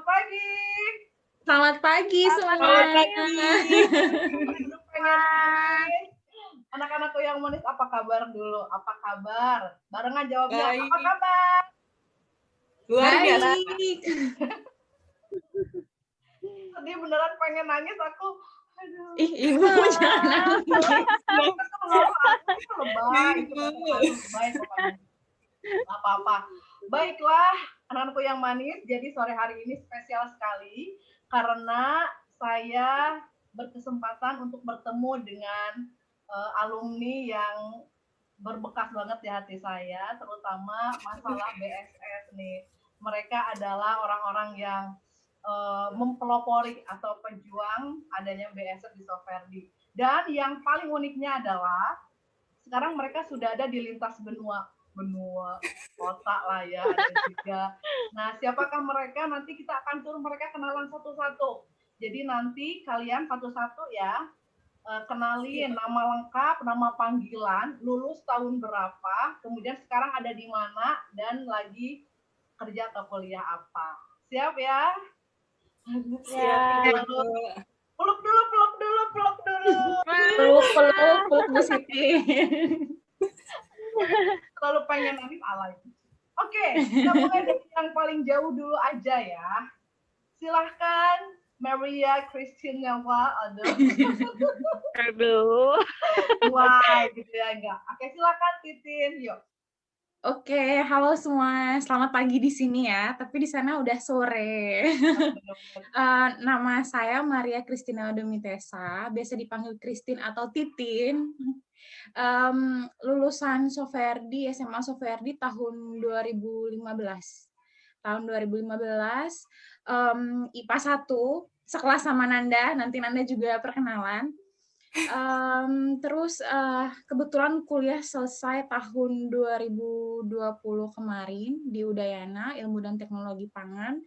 Selamat pagi. Selamat pagi semua. Selamat pagi. Anak-anakku yang manis, apa kabar dulu? Apa kabar? Barengan jawabnya, Baik. apa kabar? Luar biasa. Tadi beneran pengen nangis aku. Aduh. Ih, ibu jangan nangis. Lebay pokoknya. Apa-apa. Baiklah, anak-anakku yang manis, jadi sore hari ini spesial sekali karena saya berkesempatan untuk bertemu dengan alumni yang berbekas banget di hati saya, terutama masalah BSS nih. Mereka adalah orang-orang yang mempelopori atau pejuang adanya BSS di Soferdi. Dan yang paling uniknya adalah sekarang mereka sudah ada di lintas benua kota lah ya, ada juga. Nah, siapakah mereka? Nanti kita akan turun mereka kenalan satu-satu. Jadi nanti kalian satu-satu ya kenalin nama lengkap, nama panggilan, lulus tahun berapa, kemudian sekarang ada di mana, dan lagi kerja atau kuliah apa. Siap ya? Siap. Peluk dulu. Peluk Bu Siti. Kalau pengen nangis alay. Oke, kita mulai dari yang paling jauh dulu aja ya. Silahkan Maria Christianova. Aduh. Wah, gitu ya enggak. Oke, silakan Titin, yuk. Oke, halo semua. Selamat pagi di sini ya, tapi di sana udah sore. Nama saya Maria Christina Odomitesa, biasa dipanggil Christine atau Titin. Lulusan Soferdi, SMA Soferdi tahun 2015. Tahun 2015, IPA 1, sekelas sama Nanda, nanti Nanda juga perkenalan. Terus kebetulan kuliah selesai tahun 2020 kemarin di Udayana, Ilmu dan Teknologi Pangan.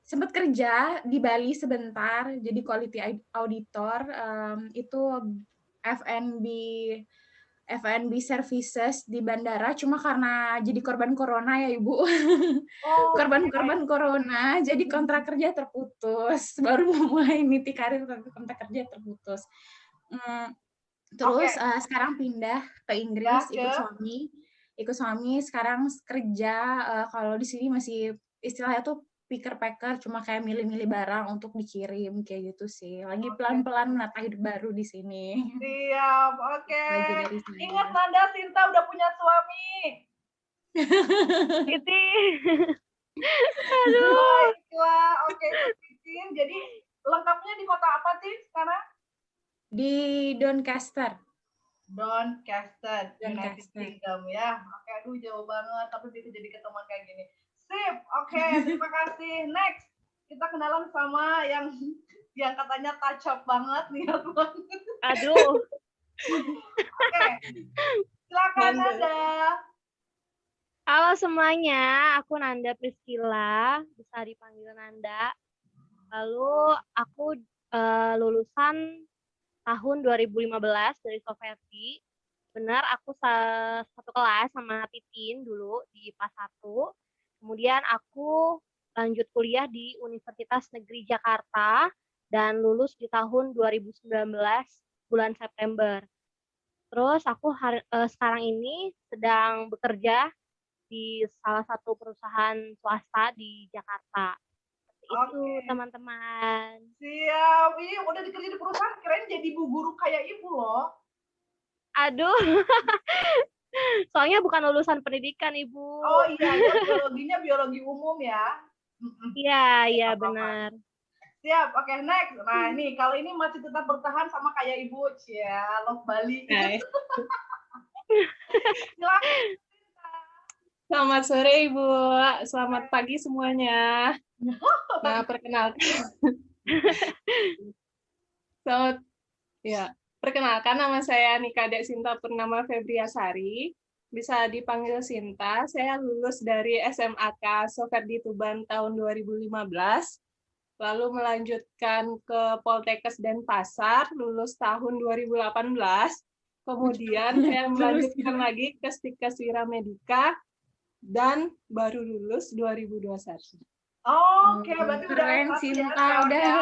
Sempat kerja di Bali sebentar, jadi quality auditor, itu F&B services di bandara, cuma karena jadi korban corona ya Ibu. Korban corona, jadi kontrak kerja terputus. Baru mulai niti karir, tapi kontrak kerja terputus. Terus sekarang pindah ke Inggris, ikut suami. Sekarang kerja, kalau di sini masih istilahnya tuh picker-packer, cuma kayak milih-milih barang untuk dikirim, kayak gitu sih. Lagi pelan-pelan menata hidup baru di sini. Siap, oke. Ingat Nanda, Sinta udah punya suami. Siti. Aduh. Baiklah, oke. Titin, jadi lengkapnya di kota apa sih sekarang? Di Doncaster. United Kingdom ya. Oke, aduh jauh banget, tapi bisa jadi ketemuan kayak gini. Sip, oke, terima kasih. Next, kita kenalan sama yang katanya touch up banget nih. Aduh. Oke, silakan Nanda. Halo semuanya, aku Nanda Priscilla, bisa dipanggil Nanda. Lalu aku lulusan tahun 2015 dari Soferdi. Benar, aku satu kelas sama Titin dulu di IPA 1. Kemudian aku lanjut kuliah di Universitas Negeri Jakarta dan lulus di tahun 2019 bulan September. Terus aku sekarang ini sedang bekerja di salah satu perusahaan swasta di Jakarta. Itu teman-teman. Siap. Ih, udah kerja di perusahaan, keren jadi bu guru kayak ibu loh. Aduh. Soalnya bukan lulusan pendidikan, Ibu. Oh iya, biologinya biologi umum ya. Iya benar. Siap, oke, next. Nah ini, kalau ini masih tetap bertahan sama kayak Ibu, ya, Love Bali. Silakan. Selamat sore Ibu, selamat pagi semuanya. Nah, perkenalkan nama saya Nikade Sinta Purnama Febriasari, bisa dipanggil Sinta. Saya lulus dari SMAK Soferdi Tuban tahun 2015, lalu melanjutkan ke Poltekkes Denpasar, lulus tahun 2018. Kemudian saya melanjutkan lagi ke Stikkes Wiramedika dan baru lulus 2021. Oke, berarti udah Keren S1 ya Sinta, sekarang udah ya.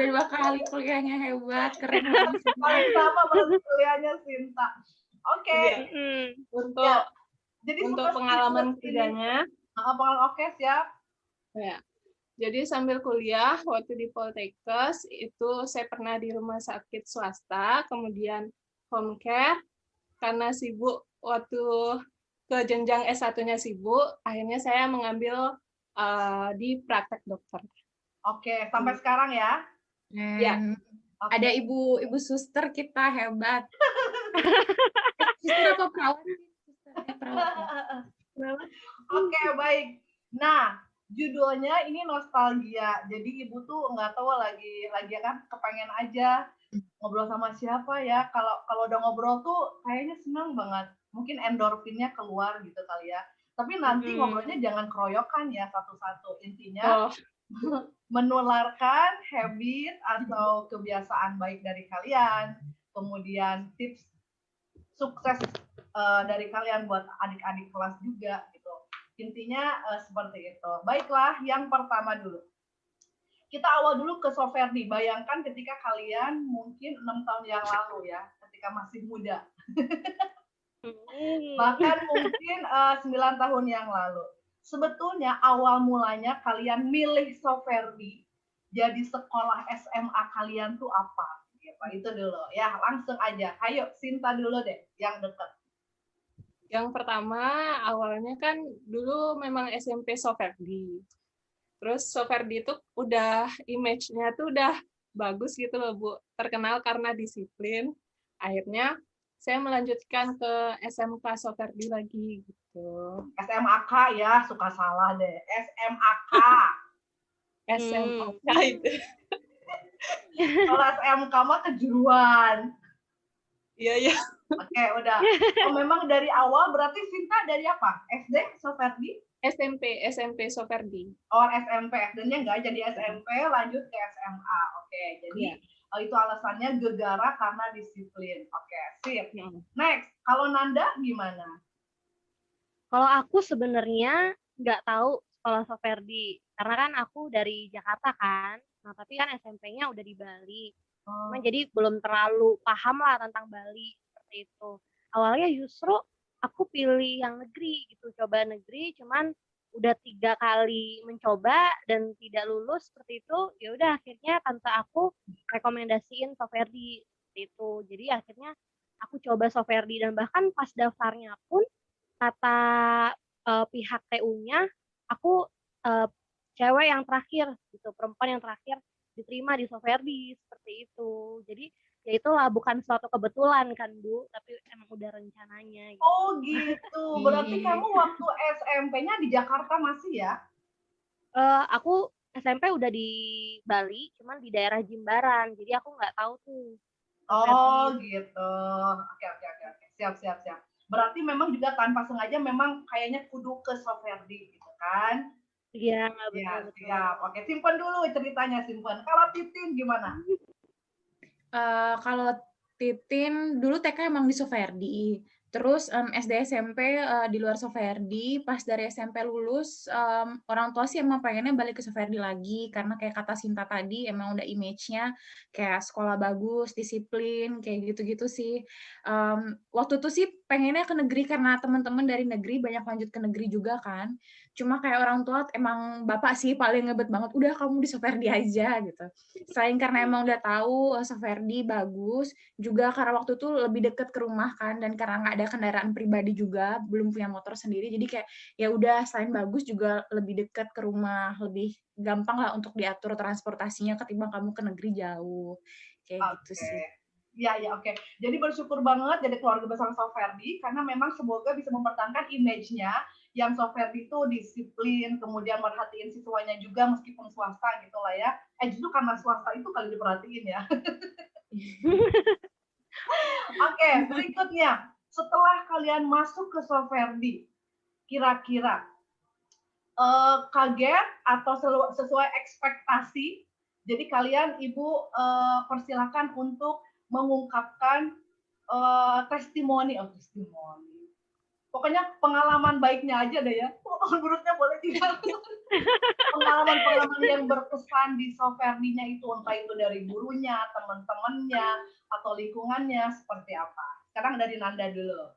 2 kali kuliahnya, hebat, keren banget Sinta. Paling lama berarti kuliahnya Sinta. Oke, Iya. Mm-mm. Untuk ya. Jadi untuk suka pengalaman seafood ini. kerjanya, Pengalaman oke siap. ya. Jadi sambil kuliah waktu di Poltekkes itu saya pernah di rumah sakit swasta, kemudian home care karena sibuk waktu ke jenjang S1-nya sibuk, akhirnya saya mengambil di praktek dokter. Oke, sampai sekarang ya. Ya. Dan Oke. ada ibu suster kita, hebat. Suster apa perawat sih? Susternya perawat ya? Oke, baik. Nah, judulnya ini nostalgia. Jadi ibu tuh nggak tahu lagi kan kepengen aja ngobrol sama siapa ya. Kalau udah ngobrol tuh kayaknya senang banget. Mungkin endorfinnya keluar gitu kali ya. Tapi nanti ngobrolnya jangan keroyokan ya satu-satu. Intinya menularkan habit atau kebiasaan baik dari kalian, kemudian tips sukses dari kalian buat adik-adik kelas juga gitu. Intinya seperti itu. Baiklah, yang pertama dulu. Kita awal dulu ke Soferdi. Bayangkan ketika kalian mungkin 6 tahun yang lalu ya, ketika masih muda. Bahkan mungkin 9 tahun yang lalu. Sebetulnya awal mulanya kalian milih Soferdi jadi sekolah SMA kalian tuh apa? Gitu. Itu dulu ya, langsung aja. Ayo Sinta dulu deh yang dekat. Yang pertama awalnya kan dulu memang SMP Soferdi. Terus Soferdi itu udah image-nya tuh udah bagus gitu loh Bu, terkenal karena disiplin. Akhirnya saya melanjutkan ke SMK Soferdi lagi gitu. SMAK ya, suka salah deh. SMAK. SMK itu. Kalau SMK mah kejuruan. Iya, iya. Oke, udah. Oh, memang dari awal berarti Sinta dari apa? SD Soferdi? SMP Soferdi. Oh, SMP. SD-nya nggak jadi SMP, lanjut ke SMA. Oke, jadi itu alasannya gegara karena disiplin. Oke, sip. Next, kalau Nanda gimana? Kalau aku sebenarnya nggak tahu sekolah Soferdi, karena kan aku dari Jakarta kan. Nah, tapi kan SMP-nya udah di Bali. Cuma jadi belum terlalu paham lah tentang Bali seperti itu. Awalnya justru aku pilih yang negeri gitu, coba negeri, cuman udah 3 kali mencoba dan tidak lulus seperti itu. Ya udah akhirnya tante aku rekomendasiin Soferdi seperti itu. Jadi akhirnya aku coba Soferdi dan bahkan pas daftarnya pun kata pihak TU-nya aku cewek yang terakhir gitu, perempuan yang terakhir diterima di Soferdi seperti itu. Jadi ya itulah bukan suatu kebetulan kan Bu, tapi emang udah rencananya gitu. Oh gitu. Berarti kamu waktu SMP-nya di Jakarta masih ya? Aku SMP udah di Bali, cuman di daerah Jimbaran. Jadi aku nggak tahu tuh. Oh gitu. Oke. Siap. Berarti memang juga tanpa sengaja memang kayaknya kudu ke Soferdi gitu kan? Iya, Ya, betul. siap. Oke, simpan dulu ceritanya, simpan. Kalau Titin gimana? Kalau Titin dulu TK emang di Soferdi. Terus SD SMP di luar Soferdi. Pas dari SMP lulus, orang tua sih emang pengennya balik ke Soferdi lagi karena kayak kata Sinta tadi emang udah image-nya kayak sekolah bagus, disiplin, kayak gitu-gitu sih. Waktu itu sih pengennya ke negeri karena teman-teman dari negeri banyak lanjut ke negeri juga kan. Cuma kayak orang tua emang bapak sih paling ngebet banget, udah kamu di Soferdi aja gitu. Selain karena emang udah tahu Soferdi bagus, juga karena waktu itu lebih deket ke rumah kan, dan karena nggak ada kendaraan pribadi juga, belum punya motor sendiri, jadi kayak ya udah selain bagus juga lebih deket ke rumah, lebih gampang lah untuk diatur transportasinya ketimbang kamu ke negeri jauh, kayak gitu sih. Iya, oke. Jadi bersyukur banget jadi keluarga besar Soferdi karena memang semoga bisa mempertahankan image-nya yang Soferdi itu disiplin, kemudian merhatiin siswanya juga meskipun swasta gitu lah ya. Justru karena swasta itu kali diperhatiin ya. Oke, berikutnya. Setelah kalian masuk ke Soferdi, kira-kira kaget atau sesuai ekspektasi? Jadi kalian Ibu persilakan untuk mengungkapkan testimoni. Pokoknya pengalaman baiknya aja deh ya. Pengalaman buruknya boleh tidak. Pengalaman-pengalaman yang berkesan di Soferdinya itu, entah itu dari gurunya, teman-temannya, atau lingkungannya, seperti apa? Sekarang dari Nanda dulu.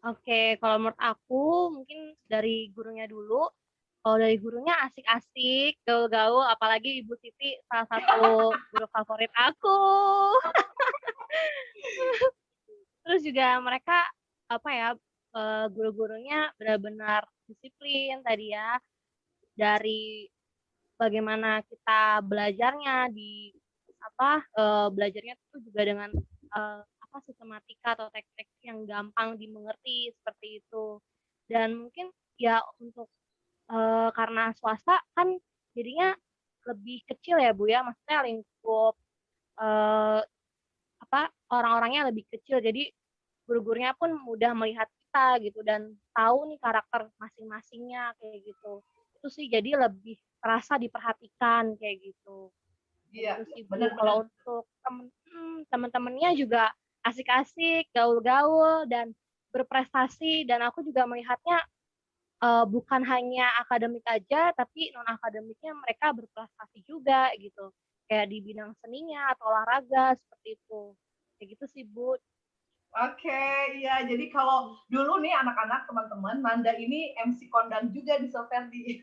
Oke, kalau menurut aku mungkin dari gurunya dulu. Kalau dari gurunya asik-asik, gaul-gaul, apalagi Ibu Siti salah satu guru favorit aku. Terus juga mereka apa ya, guru-gurunya benar-benar disiplin tadi ya, dari bagaimana kita belajarnya belajarnya itu juga dengan sistematika atau teks-teks yang gampang dimengerti seperti itu. Dan mungkin ya untuk karena swasta kan jadinya lebih kecil ya Bu ya, maksudnya lingkup orang-orangnya lebih kecil, jadi guru-gurunya pun mudah melihat kita gitu dan tahu nih karakter masing-masingnya kayak gitu. Itu sih jadi lebih terasa diperhatikan kayak gitu. Iya, Gitu sih Bu. benar-benar. Kalau untuk teman-temannya juga asik-asik, gaul-gaul dan berprestasi, dan aku juga melihatnya bukan hanya akademik aja, tapi non akademiknya mereka berprestasi juga gitu, kayak di bidang seninya atau olahraga seperti itu, kayak gitu sih Bu. Oke, iya. Jadi kalau dulu nih anak-anak, teman-teman, Nanda ini MC kondang juga di Soferdi.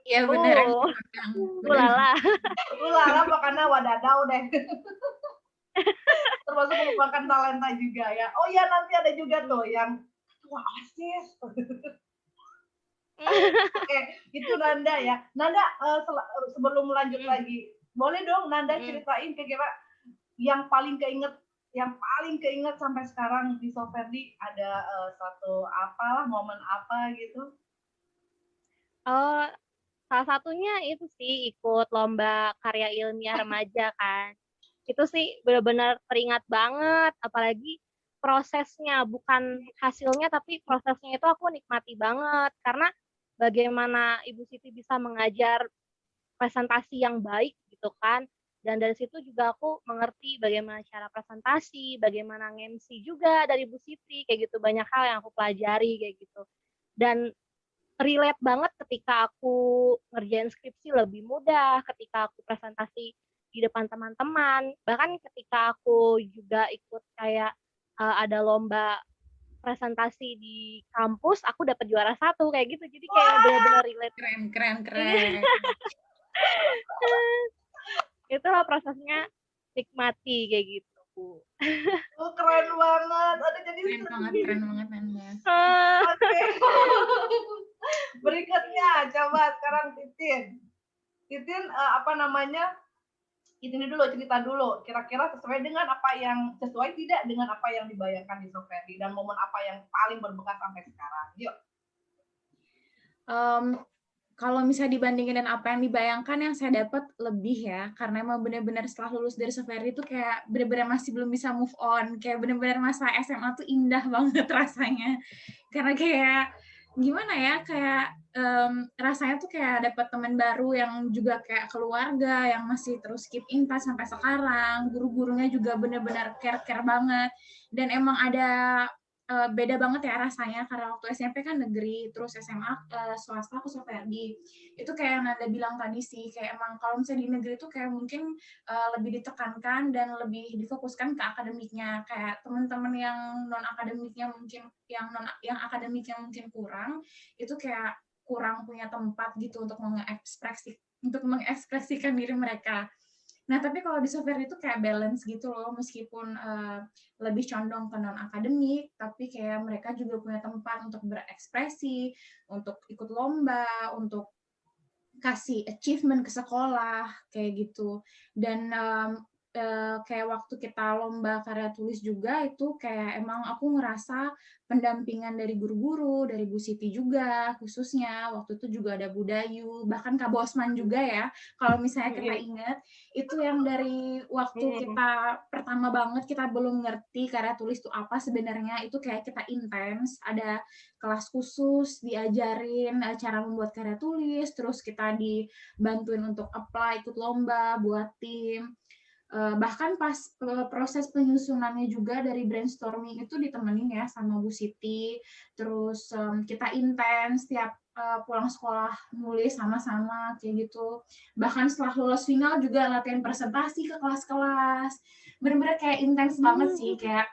Iya benar. Ulala. Ulala, makanya wadadau deh. Termasuk merupakan talenta juga ya. Oh iya, nanti ada juga tuh yang ketua OSIS. Oke, itu Nanda ya. Nanda, sebelum lanjut lagi, boleh dong Nanda ceritain kira-kira yang paling keinget sampai sekarang di Soferdi, ada satu apalah, momen apa gitu? Salah satunya itu sih ikut lomba karya ilmiah remaja kan. Itu sih benar-benar teringat banget, apalagi prosesnya, bukan hasilnya tapi prosesnya itu aku nikmati banget karena bagaimana Ibu Siti bisa mengajar presentasi yang baik gitu kan. Dan dari situ juga aku mengerti bagaimana cara presentasi, bagaimana nge-MC juga dari Ibu Siti, kayak gitu, banyak hal yang aku pelajari kayak gitu. Dan relate banget ketika aku ngerjain skripsi lebih mudah, ketika aku presentasi di depan teman-teman, bahkan ketika aku juga ikut kayak ada lomba presentasi di kampus, aku dapat juara 1 kayak gitu, jadi kayak benar-benar relate. Keren. Itulah prosesnya, nikmati kayak gitu Bu. Oh, keren banget. Ada jadi keren banget Nanda. Oke. Berikutnya coba sekarang Titin cerita dulu kira-kira sesuai tidak dengan apa yang dibayangkan di Soferdi, dan momen apa yang paling berbekas sampai sekarang. Yuk. Kalau misalnya dibandingin dengan apa yang dibayangkan, yang saya dapat lebih ya, karena emang benar-benar setelah lulus dari Soferdi itu kayak benar-benar masih belum bisa move on, kayak benar-benar masa SMA tuh indah banget rasanya, karena kayak gimana ya, kayak rasanya tuh kayak dapat teman baru yang juga kayak keluarga, yang masih terus keep in touch sampai sekarang, guru-gurunya juga benar-benar care banget, dan emang ada beda banget ya rasanya, karena waktu SMP kan negeri, terus SMA swasta aku Soferdi. Itu kayak yang Nanda bilang tadi sih, kayak emang kalau misalnya di negeri itu kayak mungkin lebih ditekankan dan lebih difokuskan ke akademiknya, kayak teman-teman yang non akademiknya mungkin yang akademiknya mungkin kurang, itu kayak kurang punya tempat gitu untuk mengekspresikan diri mereka. Nah, tapi kalau di Soferdi itu kayak balance gitu loh, meskipun lebih condong ke non-akademik, tapi kayak mereka juga punya tempat untuk berekspresi, untuk ikut lomba, untuk kasih achievement ke sekolah, kayak gitu. Dan kayak waktu kita lomba karya tulis juga, itu kayak emang aku ngerasa pendampingan dari guru-guru, dari Bu Siti juga, khususnya waktu itu juga ada Bu Dayu, bahkan Kak Bosman juga ya, kalau misalnya kita ingat, itu yang dari waktu kita pertama banget, kita belum ngerti karya tulis itu apa sebenarnya, itu kayak kita intens, ada kelas khusus, diajarin cara membuat karya tulis, terus kita dibantuin untuk apply, ikut lomba, buat tim. Bahkan pas proses penyusunannya juga dari brainstorming itu ditemenin ya sama Bu Siti. Terus kita intens tiap pulang sekolah nulis sama-sama kayak gitu. Bahkan setelah lulus final juga latihan presentasi ke kelas-kelas. Bener-bener kayak intens banget sih, kayak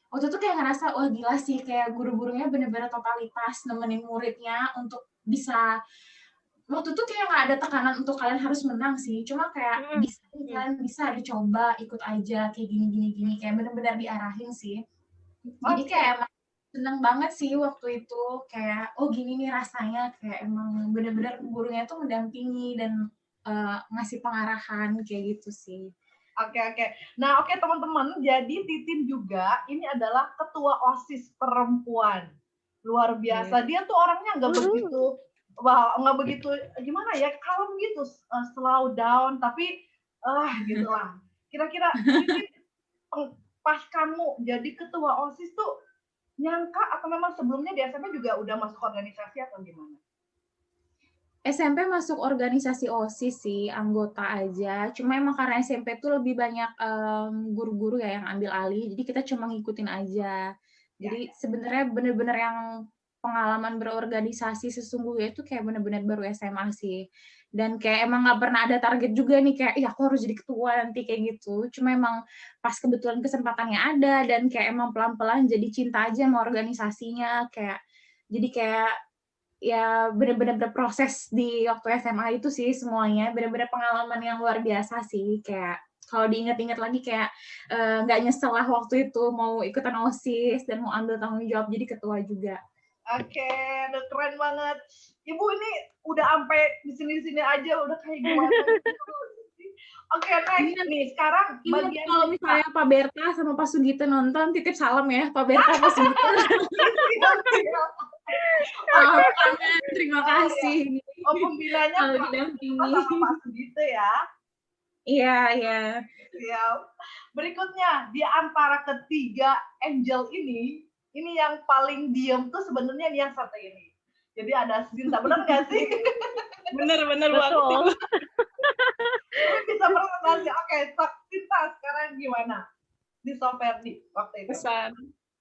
waktu itu kayak ngerasa wah gila sih, kayak guru-gurunya bener-bener totalitas nemenin muridnya untuk bisa. Waktu itu kayak nggak ada tekanan untuk kalian harus menang sih, cuma kayak bisa nih kalian bisa dicoba ikut aja kayak gini kayak benar-benar diarahin sih. Jadi kayak emang seneng banget sih waktu itu, kayak oh gini nih rasanya, kayak emang benar-benar gurunya tuh mendampingi dan ngasih pengarahan kayak gitu sih. Oke. Nah, oke teman-teman, jadi Titin juga ini adalah ketua OSIS perempuan. Luar biasa. Dia tuh orangnya nggak begitu gimana ya, kalem gitu, slow down, tapi gitulah. Kira-kira Titin pas kamu jadi ketua OSIS tuh nyangka atau memang sebelumnya di SMP juga udah masuk organisasi atau gimana? SMP masuk organisasi OSIS sih, anggota aja. Cuma emang karena SMP tuh lebih banyak guru-guru ya yang ambil alih, jadi kita cuma ngikutin aja. Jadi sebenarnya bener-bener yang pengalaman berorganisasi sesungguhnya itu kayak bener-bener baru SMA sih. Dan kayak emang nggak pernah ada target juga nih, kayak aku harus jadi ketua nanti kayak gitu. Cuma emang pas kebetulan kesempatannya ada, dan kayak emang pelan-pelan jadi cinta aja sama organisasinya. Jadi kayak ya benar-benar berproses di waktu SMA itu sih semuanya, benar-benar pengalaman yang luar biasa sih, kayak kalau diingat-ingat lagi kayak nggak nyesel lah waktu itu mau ikutan OSIS dan mau ambil tanggung jawab jadi ketua juga. Oke, udah keren banget. Ibu ini udah sampai di sini aja udah kayak gimana gitu. Oke, next nih sekarang bagian kalau misalnya Pak Berta sama Pak Sugito nonton, titip salam ya Pak Berta, Pak Sugito. Terima kasih. Pembinanya sama Pak Sugito ya. Iya. Siap. Berikutnya, di antara ketiga angel ini yang paling diem tuh sebenarnya yang satu ini. Jadi ada Sinta, benar nggak sih? Bener banget. Bisa presentasi. Oke, Sinta sekarang gimana di Soferdi waktu itu?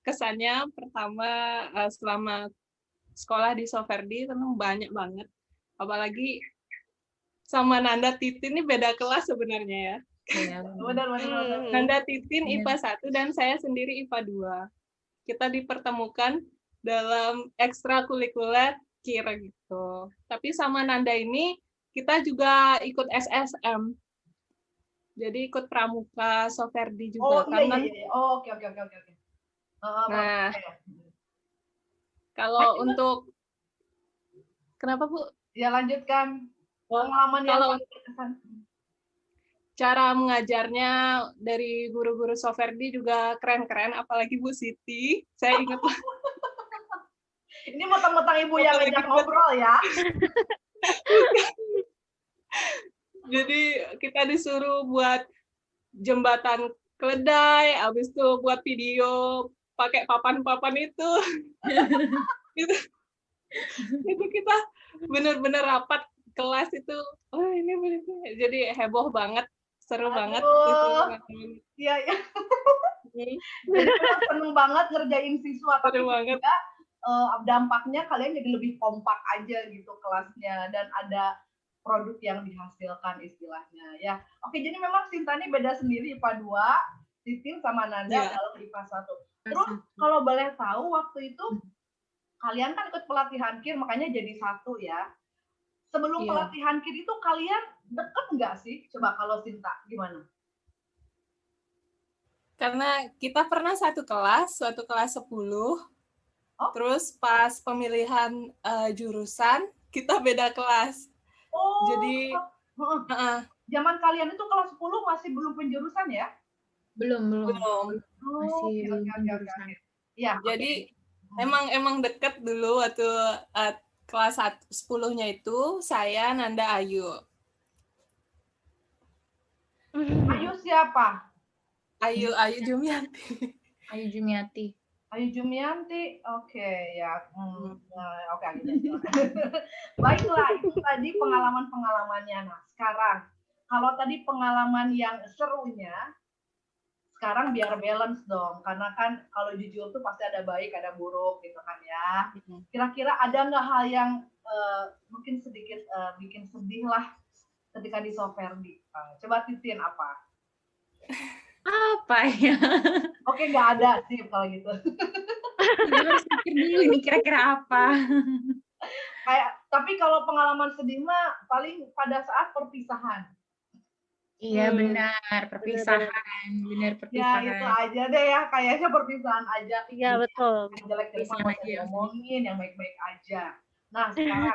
Kesannya pertama selama sekolah di Soferdi tentu banyak banget. Apalagi sama Nanda Titin ini beda kelas sebenarnya ya. Benar. Nanda Titin IPA 1 dan saya sendiri IPA 2. Kita dipertemukan dalam ekstrakurikuler kira gitu. Tapi sama Nanda ini kita juga ikut SSM. Jadi ikut pramuka Soferdi juga. Iya. Oh, oke. Nah, kalau untuk kenapa Bu? Ya lanjutkan. Pengalaman yang paling berkesan. Cara mengajarnya dari guru-guru Soferdi juga keren-keren, apalagi Bu Siti. Saya ingat. Ini mentang-mentang ibu yang ngajak ngobrol ya. Jadi kita disuruh buat jembatan keledai, habis itu buat video pakai papan-papan itu. Itu kita benar-benar rapat kelas itu. Oh ini benar. Jadi heboh banget. Seru banget. Iya. Jadi seneng banget ngerjain siswa. Seru banget. Dampaknya kalian jadi lebih kompak aja gitu kelasnya dan ada produk yang dihasilkan istilahnya ya. Oke, jadi memang Sinta ini beda sendiri IPA 2, Titin sama Nanda dalam IPA 1. Terus kalau boleh tahu waktu itu kalian kan ikut pelatihan KIR makanya jadi satu ya. Sebelum pelatihan KIR itu kalian deket nggak sih? Coba kalau Sinta gimana? Karena kita pernah satu kelas 10. Terus pas pemilihan jurusan kita beda kelas. Jadi zaman kalian itu kelas 10 masih belum penjurusan ya? Belum. Masih belum penjurusan. Ya. Jadi emang deket dulu waktu kelas 10-nya itu saya Nanda Ayu. Ayu siapa? Ayu Jumianti. Ayu Jumianti, oke ya. Oke. Baiklah, itu tadi pengalaman-pengalamannya. Nah, sekarang kalau tadi pengalaman yang serunya, sekarang biar balance dong, karena kan kalau jujur tuh pasti ada baik, ada buruk gitu kan ya. Kira-kira ada nggak hal yang mungkin sedikit bikin sedih lah ketika di Soferdi? Coba Titin apa? Apa ya? Oke, nggak ada sih kalau gitu. Gue harus pikir dulu ini kira-kira apa. Tapi kalau pengalaman sedih mah paling pada saat perpisahan. Iya benar, perpisahan, benar Ya perpisahan. itu aja deh ya, kayaknya perpisahan aja. Iya betul. Yang jelek-jelek Perpisahan nggak usah aja. diomongin, yang baik-baik aja. Nah sekarang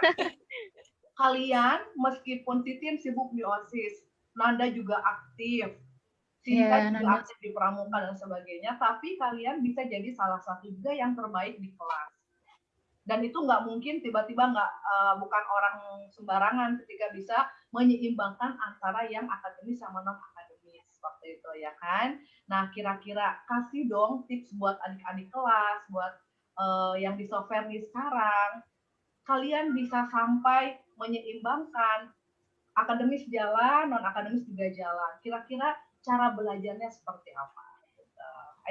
kalian meskipun Titin sibuk di OSIS, Nanda juga aktif, Sinta Ya, juga Nanda. aktif di pramuka dan sebagainya, tapi kalian bisa jadi salah satu juga yang terbaik di kelas. Dan itu nggak mungkin tiba-tiba bukan orang sembarangan ketika bisa menyeimbangkan antara yang akademis sama non akademis waktu itu ya kan. Nah kira-kira kasih dong tips buat adik-adik kelas, buat yang di Soferdi sekarang, kalian bisa sampai menyeimbangkan akademis jalan, non akademis juga jalan. Kira-kira cara belajarnya seperti apa?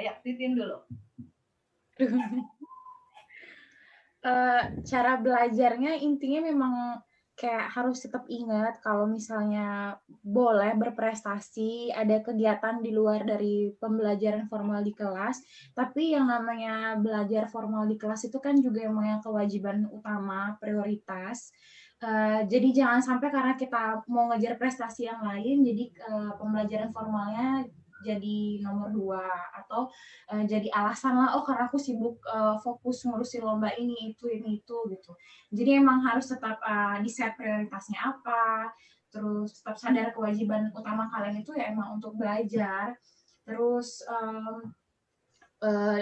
Ayo Titin dulu. Cara belajarnya intinya memang kayak harus tetap ingat kalau misalnya boleh berprestasi, ada kegiatan di luar dari pembelajaran formal di kelas, tapi yang namanya belajar formal di kelas itu kan juga emang yang kewajiban utama, prioritas. Jadi jangan sampai karena kita mau ngejar prestasi yang lain, jadi pembelajaran formalnya jadi nomor 2 atau jadi alasan lah, oh karena aku sibuk fokus ngurusin lomba ini itu gitu. Jadi emang harus tetap di-set prioritasnya apa, terus tetap sadar kewajiban utama kalian itu ya emang untuk belajar, terus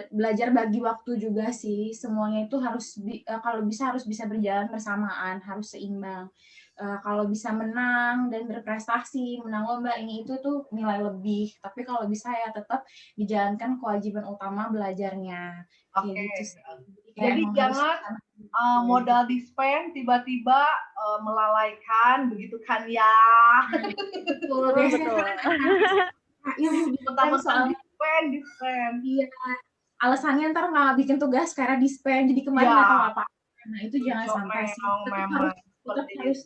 belajar bagi waktu juga sih, semuanya itu harus kalau bisa harus bisa berjalan bersamaan, harus seimbang. Kalau bisa menang dan berprestasi, menang lomba ini itu tuh nilai lebih. Tapi kalau bisa ya tetap dijalankan kewajiban utama belajarnya. Kayak gitu sih. Jadi jangan modal di-spend tiba-tiba melalaikan begitu kan ya. Betul, biasanya mentang-mentang di-spend. Iya. Alasannya ntar nggak bikin tugas karena di-spend, jadi kemarin nggak tahu apa. Nah itu jangan sampai sih. Tetap harus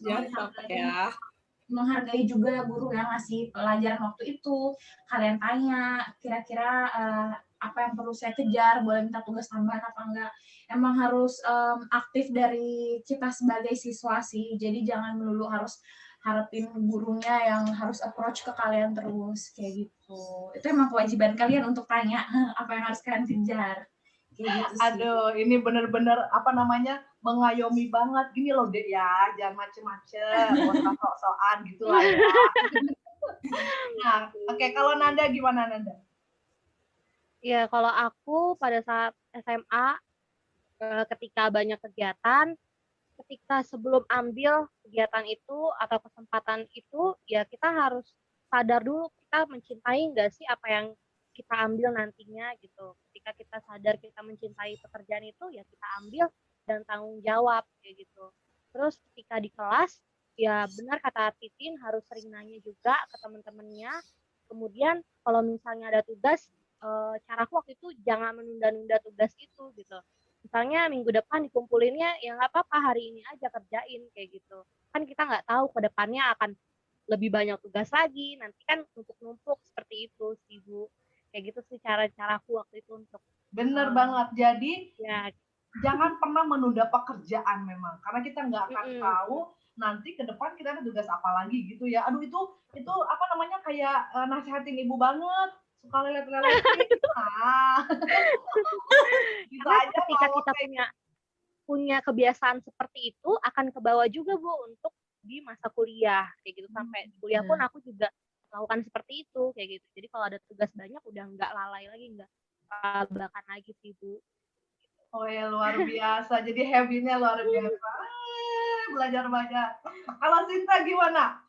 menghargai juga guru yang ngasih pelajaran waktu itu. Kalian tanya, kira-kira apa yang perlu saya kejar, boleh minta tugas tambahan apa enggak. Emang harus aktif dari kita sebagai siswa sih, jadi jangan melulu harus harapin gurunya yang harus approach ke kalian terus, kayak gitu. Itu emang kewajiban kalian untuk tanya apa yang harus kalian kejar. Kayak gitu sih. Aduh, ini bener-bener mengayomi banget. Gini loh Dek ya, jangan macem-macem, sok-sokan gitu lah ya. Nah, oke, kalau Nanda gimana Nanda? Ya, kalau aku pada saat SMA, ketika banyak kegiatan, ketika sebelum ambil kegiatan itu atau kesempatan itu, ya kita harus sadar dulu kita mencintai nggak sih apa yang kita ambil nantinya gitu. Ketika kita sadar kita mencintai pekerjaan itu, ya kita ambil dan tanggung jawab kayak gitu. Terus ketika di kelas, ya benar kata Titin harus sering nanya juga ke teman-temannya. Kemudian kalau misalnya ada tugas, caraku waktu itu jangan menunda-nunda tugas itu gitu. Misalnya minggu depan dikumpulinnya, ya nggak apa-apa hari ini aja kerjain kayak gitu. Kan kita nggak tahu ke depannya akan lebih banyak tugas lagi, nanti kan numpuk-numpuk seperti itu sih Bu. Kayak gitu sih cara-caraku waktu itu untuk. Bener banget, jadi ya, jangan pernah menunda pekerjaan memang, karena kita nggak akan tahu nanti ke depan kita ada tugas apa lagi gitu ya. Aduh itu apa namanya kayak nasihatin ibu banget, suka lelet-lelet. Gitu aja ketika kita punya kebiasaan seperti itu akan kebawa juga Bu untuk di masa kuliah kayak gitu. Sampai kuliah pun aku juga melakukan seperti itu kayak gitu. Jadi kalau ada tugas banyak udah nggak lalai lagi, nggak kebelakan lagi sih Bu. Oh ya luar biasa. Jadi habitnya luar biasa. Belajar banyak. Kalau Sinta gimana?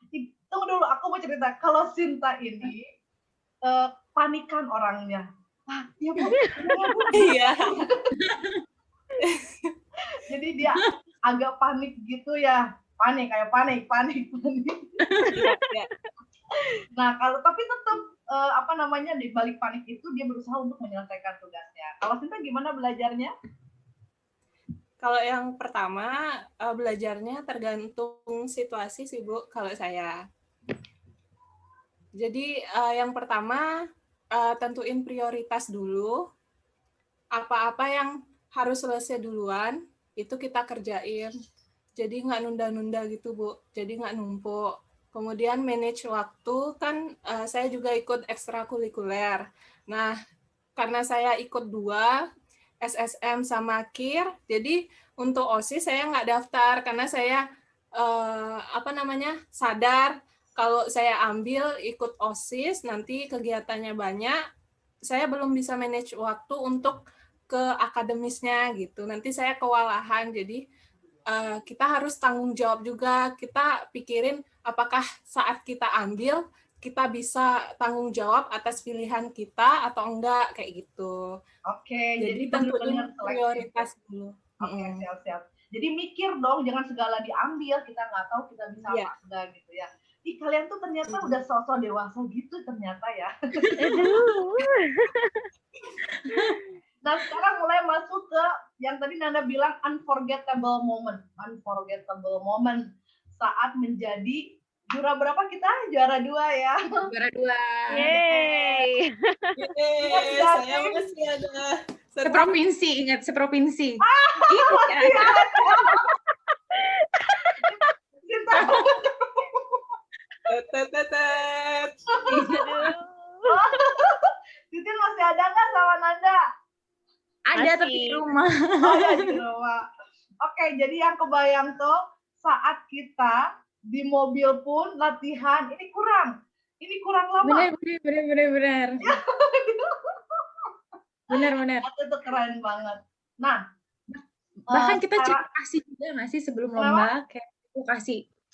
Tunggu dulu, aku mau cerita. Kalau Sinta ini panikan orangnya. Iya Bu. Iya. Jadi dia agak panik gitu ya. Panik. Nah, kalau tapi tetap apa namanya di balik panik itu dia berusaha untuk menyelesaikan tugasnya. Kalau Sinta gimana belajarnya? Kalau yang pertama, belajarnya tergantung situasi sih, Bu, kalau saya. Jadi, yang pertama, tentuin prioritas dulu. Apa-apa yang harus selesai duluan, itu kita kerjain. Jadi nggak nunda-nunda gitu, Bu. Jadi nggak numpuk. Kemudian manage waktu, kan saya juga ikut ekstrakurikuler. Nah, karena saya ikut 2, SSM sama KIR, jadi untuk OSIS saya nggak daftar karena saya sadar kalau saya ambil ikut OSIS nanti kegiatannya banyak, saya belum bisa manage waktu untuk ke akademisnya gitu. Nanti saya kewalahan, jadi kita harus tanggung jawab juga. Kita pikirin apakah saat kita ambil kita bisa tanggung jawab atas pilihan kita atau enggak kayak gitu. Oke, Jadi benar-benar tentuin prioritas dulu. Oke, siap-siap. Jadi mikir dong, jangan segala diambil, kita nggak tahu kita bisa Iya. apa enggak gitu ya. Ih, kalian tuh ternyata udah sosok dewasa gitu ternyata ya. Nah, sekarang mulai masuk ke yang tadi Nanda bilang unforgettable moment. Unforgettable moment saat menjadi juara berapa kita? Juara 2 ya. Juara 2. Yeay. Yeay, saya masih ada. Seprovinsi, ingat seprovinsi. Titin masih ada nggak sama Nanda? Ada tapi di rumah. Oh ya di rumah. Oke, jadi yang kebayang tuh saat kita di mobil pun latihan ini kurang lama. Benar. Benar. Itu keren banget. Nah, bahkan kita cek lokasi juga nggak sih sebelum lomba, kayak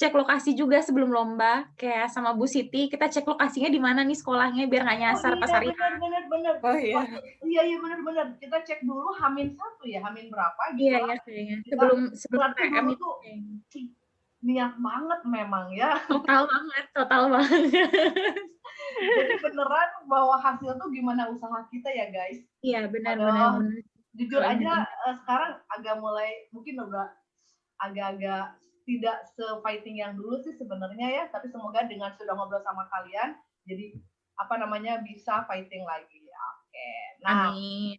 cek lokasi juga sebelum lomba, kayak sama Bu Siti kita cek lokasinya di mana nih sekolahnya biar nggak nyasar pas hari. Benar. Oh iya. Iya benar. Kita cek dulu Hamin 1 ya, Hamin berapa gitu. Iya kayaknya. Sebelum PM itu. Niat banget memang ya. Total banget. Jadi beneran bahwa hasil tuh gimana usaha kita ya guys. Iya benar. Jujur aja sekarang agak mulai mungkin udah agak-agak tidak se-fighting yang dulu sih sebenarnya ya, tapi semoga dengan sudah ngobrol sama kalian jadi bisa fighting lagi. Oke. Nah, amin.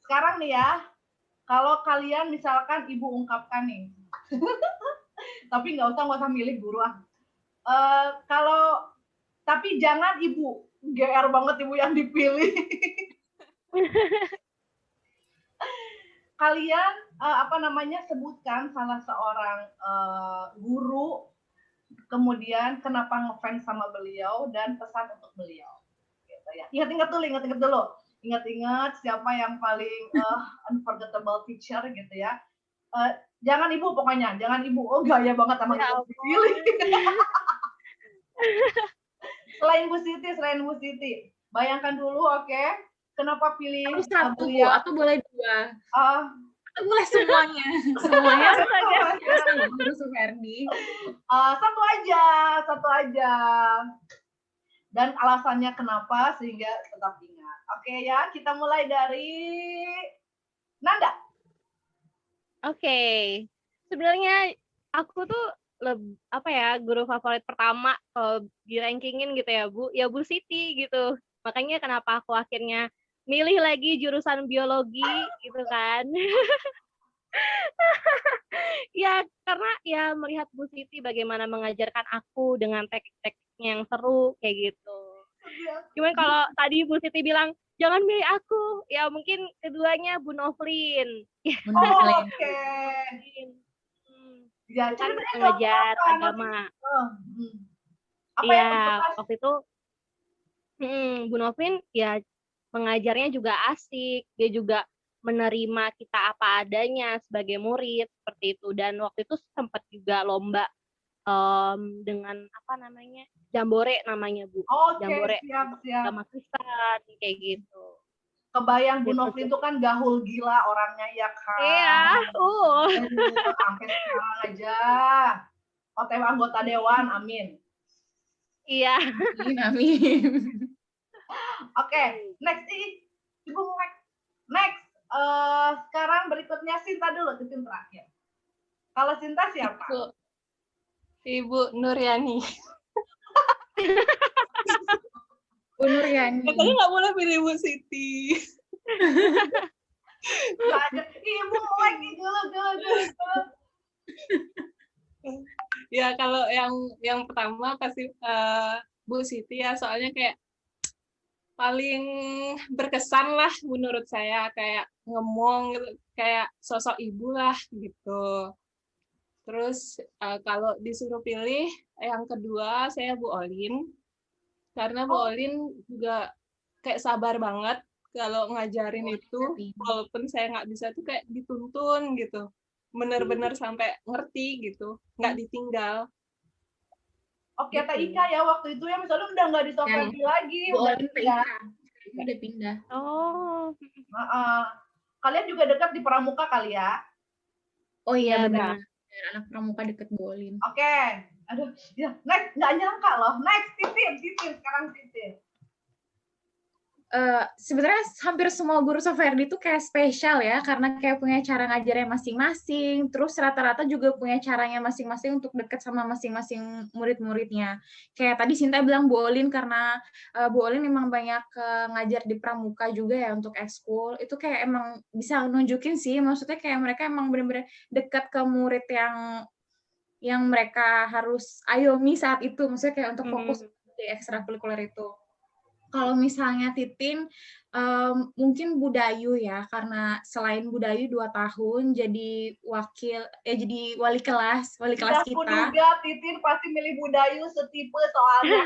Sekarang nih ya, kalau kalian misalkan ibu ungkapkan nih. Tapi nggak usah milih guru tapi jangan ibu GR banget ibu yang dipilih. Kalian sebutkan salah seorang guru, kemudian kenapa ngefans sama beliau dan pesan untuk beliau. Gitu ya. Ingat-ingat dulu. Ingat siapa yang paling unforgettable teacher gitu ya. Jangan ibu pokoknya, jangan ibu. Oh gaya banget sama ibu dipilih. Selain Bu Siti. Bayangkan dulu, oke. Kenapa pilih harus satu atau boleh 2? Atau boleh semuanya. Semuanya harus Suferdi. Satu aja. Dan alasannya kenapa sehingga tetap ingat. Oke ya, kita mulai dari Nanda. Oke. Sebenarnya aku tuh guru favorit pertama kalau di rankingin gitu ya Bu Siti gitu. Makanya kenapa aku akhirnya milih lagi jurusan biologi gitu kan. Ya karena ya melihat Bu Siti bagaimana mengajarkan aku dengan teknik-tekniknya yang seru kayak gitu. Cuman kalau tadi Bu Siti bilang jangan milih aku, ya mungkin keduanya Bu Novlin. Oke. Ya, kan mengajar agama. Iya, waktu itu Bu Novlin ya mengajarnya juga asik, dia juga menerima kita apa adanya sebagai murid seperti itu. Dan waktu itu sempat juga lomba dengan Jambore namanya Bu. Jambore agama Kristen kayak gitu. Kebayang Bu Novlin itu kan gahul gila orangnya ya kan. Iya. Sampai sekarang aja. OTW anggota dewan, amin. Iya. Amin, amin. Oke, next Ibu next. Sekarang berikutnya Sinta dulu, Titin terakhir. Kalau Sinta siapa? Ibu Nuryani. Bu Nuryani. Katanya nggak boleh pilih Bu Siti. Ibu lagi dulu. Ya kalau yang pertama pasti Bu Siti ya, soalnya kayak paling berkesan lah menurut saya, kayak ngemong gitu, kayak sosok ibu lah gitu. Terus kalau disuruh pilih yang kedua saya Bu Olin, karena Bu Olin juga kayak sabar banget kalau ngajarin itu, walaupun saya nggak bisa tuh kayak dituntun gitu, bener-bener sampai ngerti gitu, nggak ditinggal. Oke, kata Ika ya waktu itu ya, misalnya udah nggak di Soferdi lagi, udah pindah. Oh. Kalian juga dekat di Pramuka kali ya? Oh iya benar. Anak Pramuka deket Bu Olin. Oke. Aduh, ya, next nggak nyangka loh. Next Titin sekarang Titin. Sebenarnya hampir semua guru Soferdi itu kayak spesial ya, karena kayak punya cara ngajarnya masing-masing, terus rata-rata juga punya caranya masing-masing untuk deket sama masing-masing murid-muridnya. Kayak tadi Sinta bilang Bu Olin, karena Bu Olin memang banyak ngajar di Pramuka juga ya untuk ekskul, itu kayak emang bisa nunjukin sih, maksudnya kayak mereka emang benar-benar dekat ke murid yang mereka harus ayomi saat itu, maksudnya kayak untuk fokus di ekstrakurikuler itu. Kalau misalnya Titin, mungkin Budayu ya, karena selain Budayu 2 tahun jadi jadi wali kelas kita. Aku duga Titin pasti milih Budayu setipe soalnya.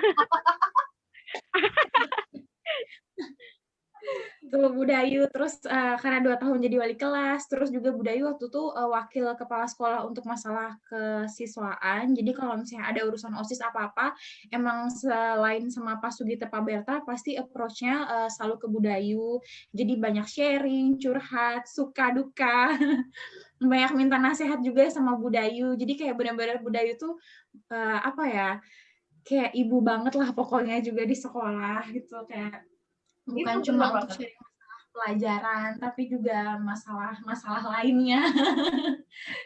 Tuh Budayu, terus karena 2 tahun jadi wali kelas, terus juga Budayu waktu itu wakil kepala sekolah untuk masalah kesiswaan. Jadi kalau misalnya ada urusan OSIS apa-apa, emang selain sama Pak Sugita Pak Berta, pasti approach-nya selalu ke Budayu. Jadi banyak sharing, curhat, suka duka, banyak minta nasihat juga sama Budayu. Jadi kayak benar-benar Budayu tuh kayak ibu banget lah pokoknya juga di sekolah gitu, kayak bukan itu cuma untuk sharing masalah pelajaran, tapi juga masalah lainnya.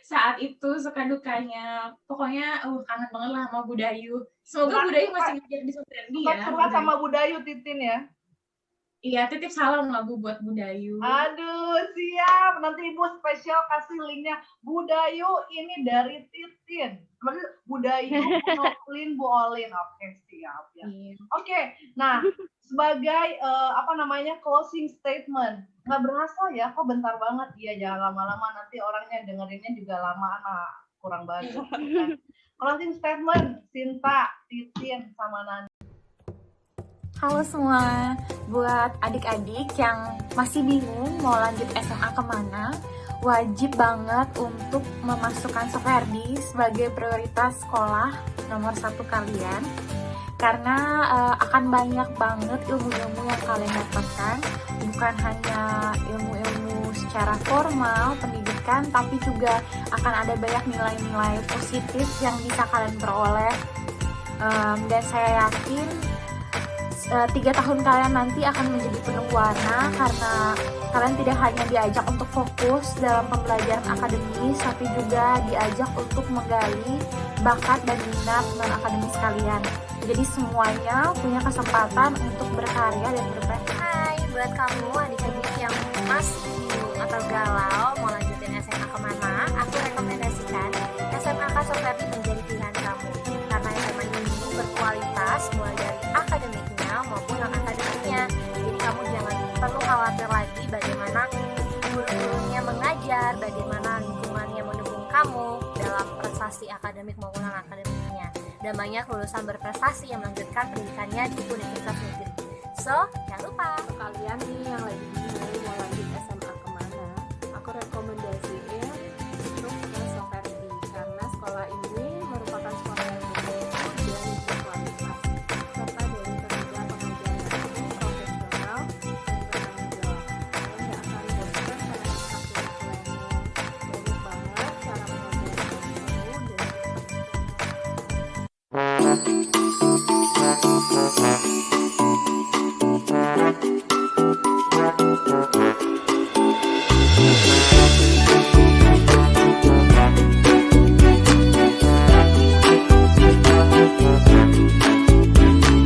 Saat itu suka dukanya, pokoknya kangen banget lah sama Budayu. Semoga Budayu masih ngajar di Soferdi ya. Suka sama Budayu Titin ya. Iya, titip salam lah Bu buat Budayu. Aduh, siap. Nanti Ibu spesial kasih linknya. Budayu ini dari Titin. Maksudnya Budayu, Bu Olin. Oke, siap ya. Iya. Oke, nah sebagai closing statement. Nggak berasa ya, kok bentar banget. Iya, jangan lama-lama. Nanti orangnya dengerinnya juga lama. Kurang bagus. Closing statement, Sinta, Titin, sama Nani. Halo semua, buat adik-adik yang masih bingung mau lanjut SMA kemana, wajib banget untuk memasukkan Soferdi sebagai prioritas sekolah nomor 1 kalian, karena akan banyak banget ilmu-ilmu yang kalian dapatkan, bukan hanya ilmu-ilmu secara formal, pendidikan, tapi juga akan ada banyak nilai-nilai positif yang bisa kalian peroleh, dan saya yakin 3 tahun kalian nanti akan menjadi penuh warna, karena kalian tidak hanya diajak untuk fokus dalam pembelajaran akademis, tapi juga diajak untuk menggali bakat dan minat non-akademis kalian. Jadi semuanya punya kesempatan untuk berkarya dan berprestasi. Hai, buat kamu adik-adik yang masih bingung atau galau mau lanjutin SMA kemana, aku rekomendasikan SMA Soferdi menjadi pilihan kamu, karena SMA ini berkualitas mulai dari akademiknya maupun non-akademiknya. Jadi kamu jangan perlu khawatir lagi bagaimana guru-gurunya mengajar, bagaimana lingkungannya mendukung kamu dalam prestasi akademik maupun non-akademiknya. Dan banyak lulusan berprestasi yang melanjutkan pendidikannya di universitas negeri. So, jangan lupa. Kalian nih yang lagi bingung mau lanjut SMA kemana, aku rekomendasiin untuk ke Soferdi, karena sekolah ini merupakan sekolah yang bermutu dan berkualitas, serta dari tenaga pengajar yang profesional dan bertanggung jawab. Kalian nggak akan bosan karena ekstrakurikulernya banyak banget cara mengajar yang seru dan Soferdi.